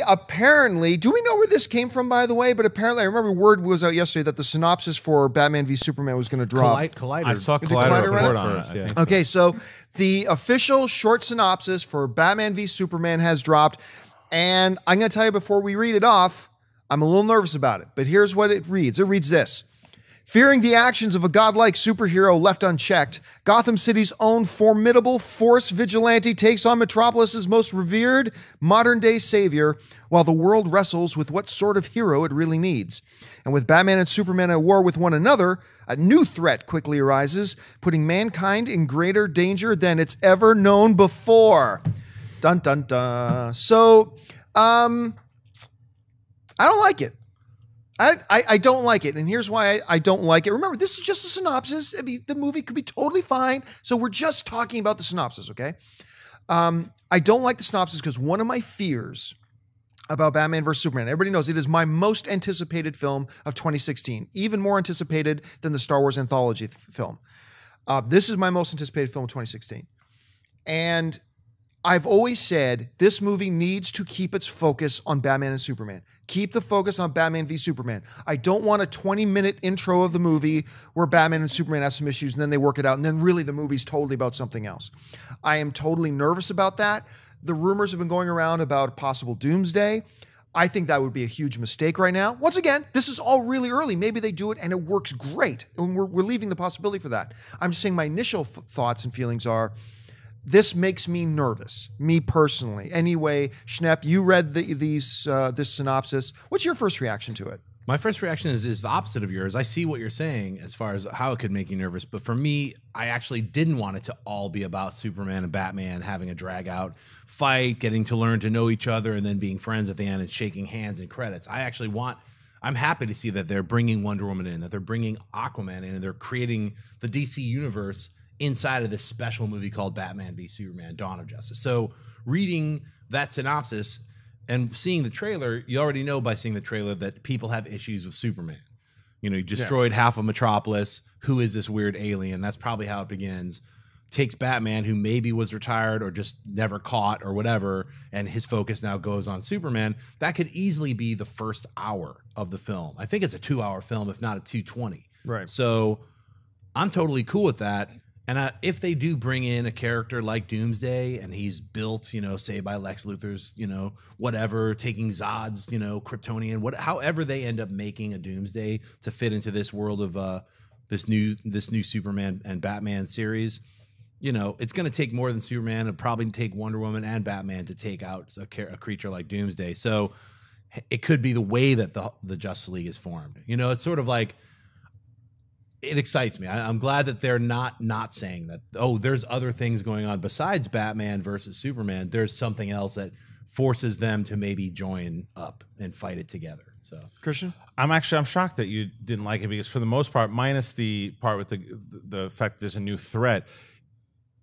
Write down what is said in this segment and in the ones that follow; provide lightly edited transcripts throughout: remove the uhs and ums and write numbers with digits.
Apparently, do we know where this came from, by the way? But apparently, I remember word was out yesterday that the synopsis for Batman v Superman was going to drop. Collider. I saw Collider report on it first. Yeah. Okay, so the official short synopsis for Batman v Superman has dropped, and I'm going to tell you before we read it off, I'm a little nervous about it, but here's what it reads. It reads this. Fearing the actions of a godlike superhero left unchecked, Gotham City's own formidable force vigilante takes on Metropolis's most revered modern-day savior, while the world wrestles with what sort of hero it really needs. And with Batman and Superman at war with one another, a new threat quickly arises, putting mankind in greater danger than it's ever known before. Dun, dun, dun. So, I don't like it. I don't like it, and here's why I don't like it. Remember, this is just a synopsis. I mean, the movie could be totally fine, so we're just talking about the synopsis, okay? I don't like the synopsis because one of my fears about Batman vs. Superman, everybody knows it is my most anticipated film of 2016, even more anticipated than the Star Wars anthology film. This is my most anticipated film of 2016. And I've always said this movie needs to keep its focus on Batman and Superman. Keep the focus on Batman v Superman. I don't want a 20-minute intro of the movie where Batman and Superman have some issues and then they work it out and then really the movie's totally about something else. I am totally nervous about that. The rumors have been going around about possible doomsday. I think that would be a huge mistake right now. Once again, this is all really early. Maybe they do it and it works great. And we're leaving the possibility for that. I'm just saying my initial thoughts and feelings are, this makes me nervous, me personally. Anyway, Schnepp, you read this synopsis. What's your first reaction to it? My first reaction is the opposite of yours. I see what you're saying as far as how it could make you nervous. But for me, I actually didn't want it to all be about Superman and Batman having a drag-out fight, getting to learn to know each other, and then being friends at the end and shaking hands in credits. I'm happy to see that they're bringing Wonder Woman in, that they're bringing Aquaman in, and they're creating the DC universe inside of this special movie called Batman v Superman, Dawn of Justice. So reading that synopsis and seeing the trailer, you already know by seeing the trailer that people have issues with Superman. You know, he destroyed half of Metropolis. Who is this weird alien? That's probably how it begins. Takes Batman, who maybe was retired or just never caught or whatever, and his focus now goes on Superman. That could easily be the first hour of the film. I think it's a 2-hour film, if not a 2:20. Right. So I'm totally cool with that. And if they do bring in a character like Doomsday and he's built, you know, say by Lex Luthor's, you know, whatever, taking Zod's, you know, Kryptonian, however they end up making a Doomsday to fit into this world of this new Superman and Batman series, you know, it's going to take more than Superman. It'll probably take Wonder Woman and Batman to take out a creature like Doomsday. So it could be the way that the Justice League is formed. You know, it's sort of like, it excites me. I'm glad that they're not saying that, oh, there's other things going on besides Batman versus Superman. There's something else that forces them to maybe join up and fight it together. So, Christian? I'm shocked that you didn't like it, because for the most part, minus the part with the fact there's a new threat,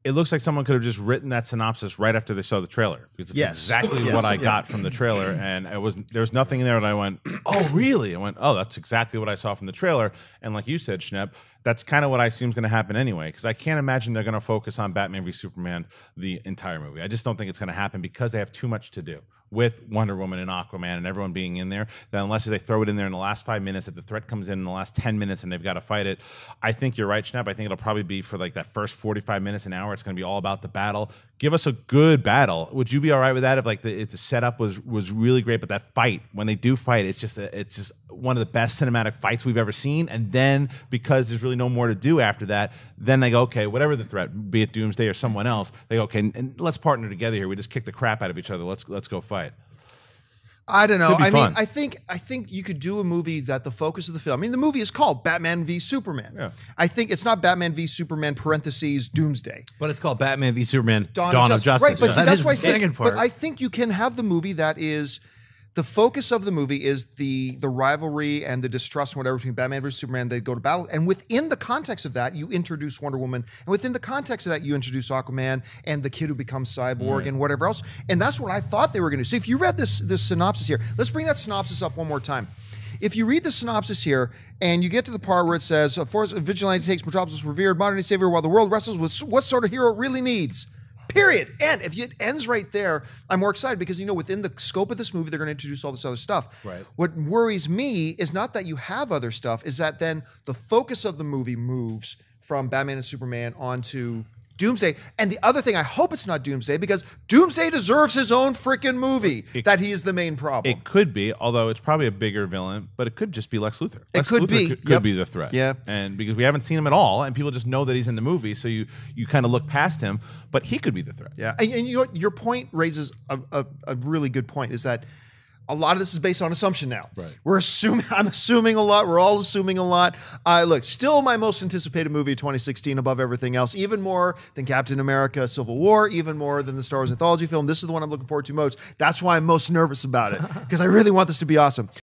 it looks like someone could have just written that synopsis right after they saw the trailer. Because it's exactly what I got from the trailer. And there was nothing in there that I went, oh, really? I went, oh, that's exactly what I saw from the trailer. And like you said, Schnepp, that's kind of what I assume is going to happen anyway. Because I can't imagine they're going to focus on Batman v Superman the entire movie. I just don't think it's going to happen because they have too much to do with Wonder Woman and Aquaman and everyone being in there. That unless they throw it in there in the last 5 minutes, that the threat comes in the last 10 minutes and they've got to fight it. I think you're right, Schnepp. I think it'll probably be for like that first 45 minutes, an hour. It's going to be all about the battle. Give us a good battle. Would you be all right with that if the setup was really great, but that fight, when they do fight, it's just one of the best cinematic fights we've ever seen. And then because there's really no more to do after that, then they go, okay, whatever the threat, be it Doomsday or someone else, they go, okay, and let's partner together here. We just kick the crap out of each other. Let's go fight. I don't know. I fun. mean, I think you could do a movie that the focus of the film. I mean, the movie is called Batman v Superman. Yeah. I think it's not Batman v Superman parentheses Doomsday, but it's called Batman v Superman Dawn of Justice. Right, but see, that's why I say. Part. But I think you can have the movie that is. The focus of the movie is the rivalry and the distrust and whatever between Batman versus Superman. They go to battle. And within the context of that, you introduce Wonder Woman. And within the context of that, you introduce Aquaman and the kid who becomes Cyborg and whatever else. And that's what I thought they were going to do. See, if you read this synopsis here, let's bring that synopsis up one more time. If you read the synopsis here and you get to the part where it says, a vigilante takes Metropolis revered modern-day savior while the world wrestles with what sort of hero it really needs. Period. And if it ends right there, I'm more excited because, within the scope of this movie, they're going to introduce all this other stuff. Right. What worries me is not that you have other stuff, is that then the focus of the movie moves from Batman and Superman onto Doomsday. And the other thing, I hope it's not Doomsday, because Doomsday deserves his own freaking movie, that he is the main problem. It could be, although it's probably a bigger villain, but it could just be Lex Luthor. It could be. Could be the threat. Yeah. And because we haven't seen him at all, and people just know that he's in the movie, so you kind of look past him, but he could be the threat. Yeah. And you know what? Your point raises a really good point, is that a lot of this is based on assumption now. Right. I'm assuming a lot. We're all assuming a lot. Look, still my most anticipated movie of 2016 above everything else, even more than Captain America Civil War, even more than the Star Wars anthology film. This is the one I'm looking forward to most. That's why I'm most nervous about it, because I really want this to be awesome.